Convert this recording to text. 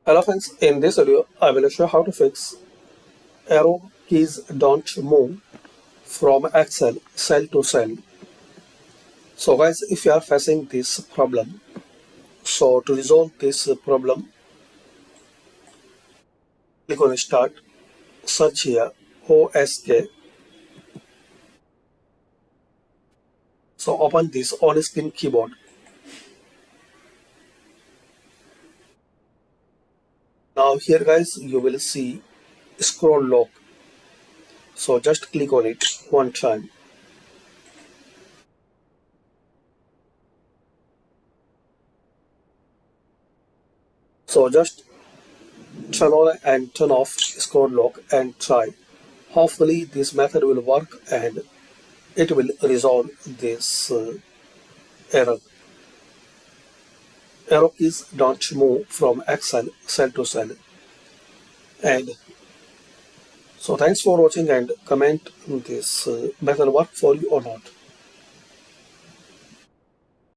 Hello friends, in this video I will show how to fix arrow keys don't move from Excel cell to cell. So guys, if you are facing this problem, so to resolve this problem, click on start, search here OSK. So open this on-screen keyboard. Now here guys you will see scroll lock. So just click on it one time. So just turn on and turn off scroll lock and try. Hopefully this method will work and it will resolve this error. Arrow keys don't move from Excel cell to cell. And so thanks for watching and comment this method work for you or not.